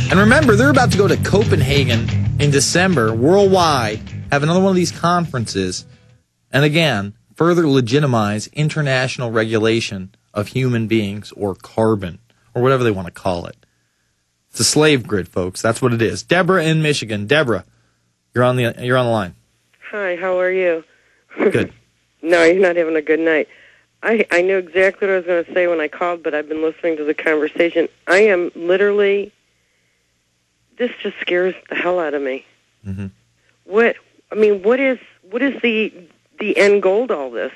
And remember, they're about to go to Copenhagen in December, worldwide, have another one of these conferences, and again, further legitimize international regulation of human beings, or carbon, or whatever they want to call it. It's a slave grid, folks. That's what it is. Deborah in Michigan. Deborah, you're on the line. Hi, how are you? Good. No, you're not having a good night. I knew exactly what I was going to say when I called, but I've been listening to the conversation. I am literally, this just scares the hell out of me. Mm-hmm. What is the end goal to all this?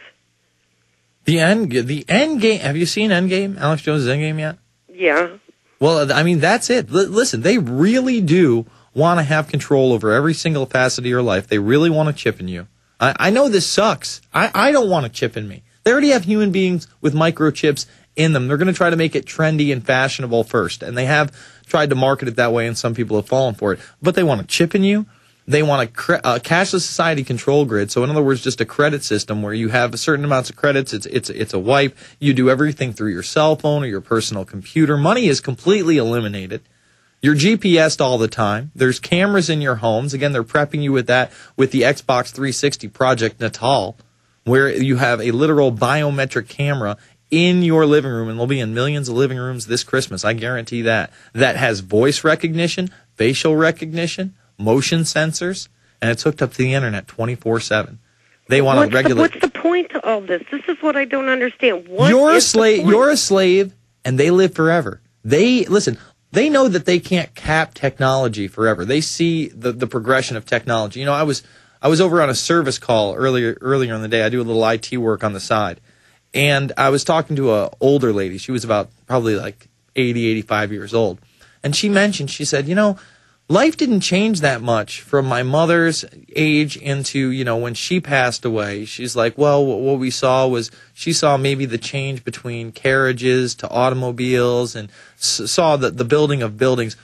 The end game. Have you seen Endgame? Alex Jones' Endgame yet? Yeah. Well, I mean, that's it. Listen, they really do want to have control over every single facet of your life. They really want to chip in you. I know this sucks. I don't want a chip in me. They already have human beings with microchips in them. They're going to try to make it trendy and fashionable first, and they have tried to market it that way, and some people have fallen for it. But they want to chip in you. They want a cashless society control grid. So in other words, just a credit system where you have certain amounts of credits. It's a wipe. You do everything through your cell phone or your personal computer. Money is completely eliminated. You're GPSed all the time. There's cameras in your homes. Again, they're prepping you with that with the Xbox 360 Project Natal, where you have a literal biometric camera in your living room, and they'll be in millions of living rooms this Christmas. I guarantee that. That has voice recognition, facial recognition, motion sensors, and it's hooked up to the internet 24/7. They want to regulate. What's the point to all this? This is what I don't understand. You're a slave, and they live forever. They know that they can't cap technology forever. They see the progression of technology. You know, I was over on a service call earlier in the day. I do a little IT work on the side, and I was talking to a older lady. She was about probably like 80, 85 years old, and she said, you know, life didn't change that much from my mother's age into, you know, when she passed away. She's like, well, what we saw was she saw maybe the change between carriages to automobiles and saw the building of buildings.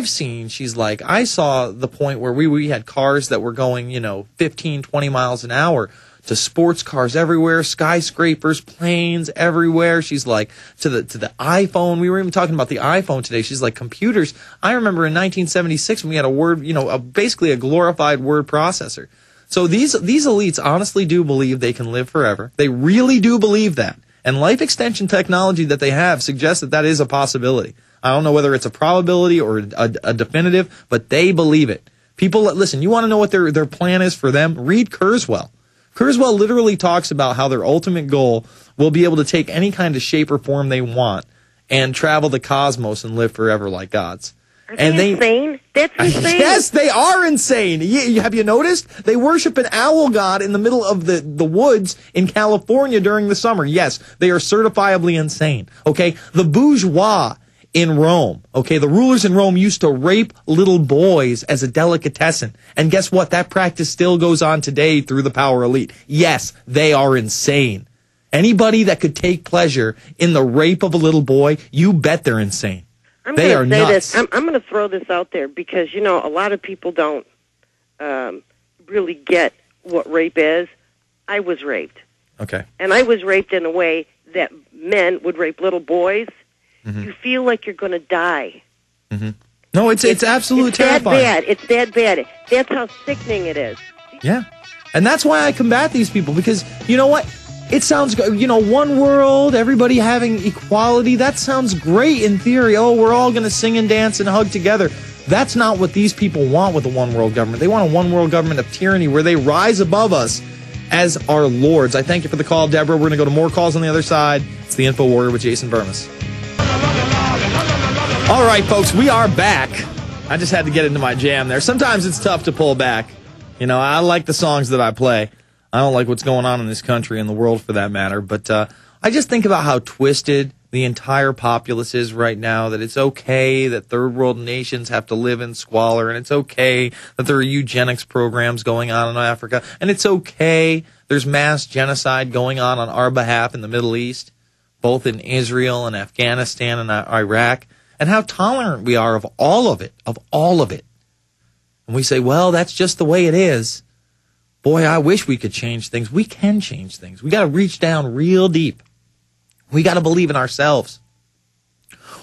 She's like, I saw the point where we had cars that were going, you know, 15, 20 miles an hour to sports cars everywhere, skyscrapers, planes everywhere. She's like, to the iPhone. We were even talking about the iPhone today. She's like, computers. I remember in 1976 when we had a word, you know, basically a glorified word processor. So these elites honestly do believe they can live forever. They really do believe that. And life extension technology that they have suggests that is a possibility. I don't know whether it's a probability or a definitive, but they believe it. People, listen, you want to know what their plan is for them? Read Kurzweil. Kurzweil literally talks about how their ultimate goal will be able to take any kind of shape or form they want and travel the cosmos and live forever like gods. Are they insane? That's insane. Yes, they are insane. Have you noticed? They worship an owl god in the middle of the woods in California during the summer. Yes, they are certifiably insane. Okay, the bourgeois in Rome, okay, the rulers in Rome used to rape little boys as a delicatessen. And guess what? That practice still goes on today through the power elite. Yes, they are insane. Anybody that could take pleasure in the rape of a little boy, you bet they're insane. They are nuts. I'm going to throw this out there because, you know, a lot of people don't really get what rape is. I was raped. Okay. And I was raped in a way that men would rape little boys. Mm-hmm. You feel like you're going to die. Mm-hmm. No, it's absolutely terrifying. It's that bad. That's how sickening it is. Yeah. And that's why I combat these people, because you know what? It sounds good. You know, one world, everybody having equality. That sounds great in theory. Oh, we're all going to sing and dance and hug together. That's not what these people want with a one world government. They want a one world government of tyranny where they rise above us as our lords. I thank you for the call, Deborah. We're going to go to more calls on the other side. It's the Infowarrior with Jason Bermas. All right, folks, we are back. I just had to get into my jam there. Sometimes it's tough to pull back. You know, I like the songs that I play. I don't like what's going on in this country and the world for that matter. But I just think about how twisted the entire populace is right now, that it's okay that third world nations have to live in squalor, and it's okay that there are eugenics programs going on in Africa, and it's okay there's mass genocide going on our behalf in the Middle East, both in Israel and Afghanistan and Iraq, and how tolerant we are of all of it, And we say, well, that's just the way it is. Boy, I wish we could change things. We can change things. We got to reach down real deep. We got to believe in ourselves.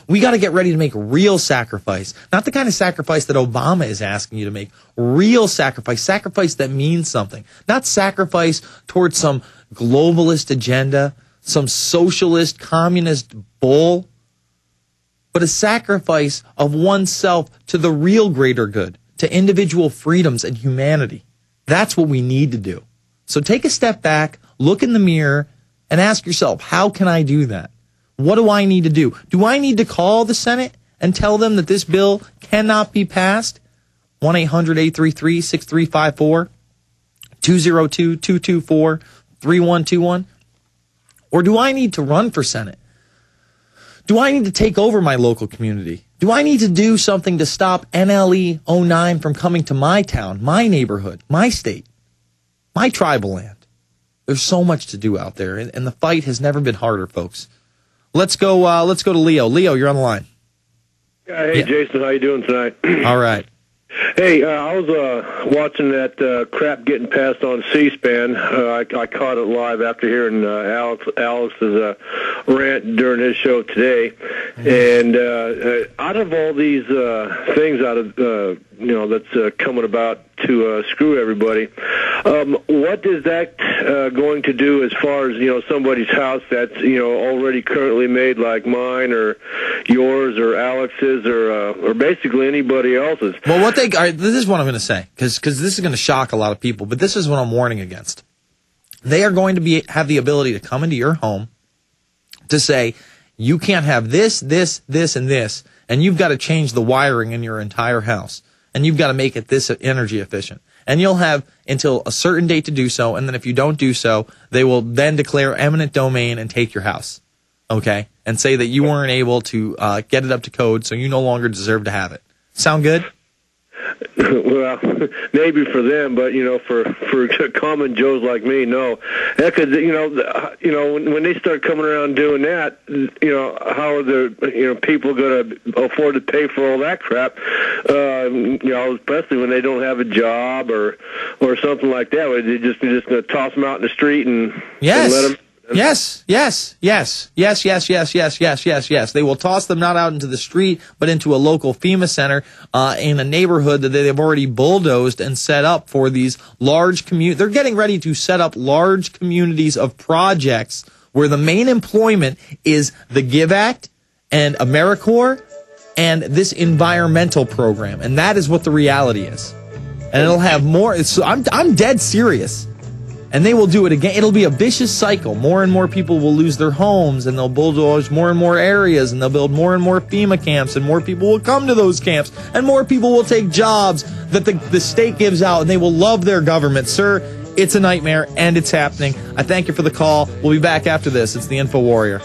We got to get ready to make real sacrifice. Not the kind of sacrifice that Obama is asking you to make. Real sacrifice. Sacrifice that means something. Not sacrifice towards some globalist agenda, some socialist, communist bull, but a sacrifice of oneself to the real greater good, to individual freedoms and humanity. That's what we need to do. So take a step back, look in the mirror, and ask yourself, how can I do that? What do I need to do? Do I need to call the Senate and tell them that this bill cannot be passed? 1-800-833-6354, 202-224-3121. Or do I need to run for Senate? Do I need to take over my local community? Do I need to do something to stop NLE 09 from coming to my town, my neighborhood, my state, my tribal land? There's so much to do out there, and the fight has never been harder, folks. Let's go to Leo. Leo, you're on the line. Hey, yeah. Jason, how you doing tonight? All right. Hey, I was watching that crap getting passed on C-SPAN. I caught it live after hearing Alex's rant during his show today. And out of all these things that's coming about to screw everybody, what is that going to do as far as somebody's house that's already currently made, like mine or yours or Alex's or basically anybody else's? Well, this is what I'm going to say, because this is going to shock a lot of people, but this is what I'm warning against. They are going to have the ability to come into your home to say, you can't have this, this, this, and this, and you've got to change the wiring in your entire house, and you've got to make it this energy efficient. And you'll have until a certain date to do so, and then if you don't do so, they will then declare eminent domain and take your house, okay, and say that you weren't able to get it up to code, so you no longer deserve to have it. Sound good? Well, maybe for them, but for common Joes like me, no. Heck, when they start coming around doing that, how are the people going to afford to pay for all that crap? Especially when they don't have a job or something like that. They're just going to toss them out in the street and let them. Yes. They will toss them not out into the street, but into a local FEMA center in a neighborhood that they've already bulldozed and set up for these large communities. They're getting ready to set up large communities of projects where the main employment is the GIVE Act and AmeriCorps and this environmental program. And that is what the reality is. And it'll have more. I'm dead serious. And they will do it again. It'll be a vicious cycle. More and more people will lose their homes, and they'll bulldoze more and more areas, and they'll build more and more FEMA camps, and more people will come to those camps, and more people will take jobs that the state gives out, and they will love their government. Sir, it's a nightmare, and it's happening. I thank you for the call. We'll be back after this. It's the Info Warrior.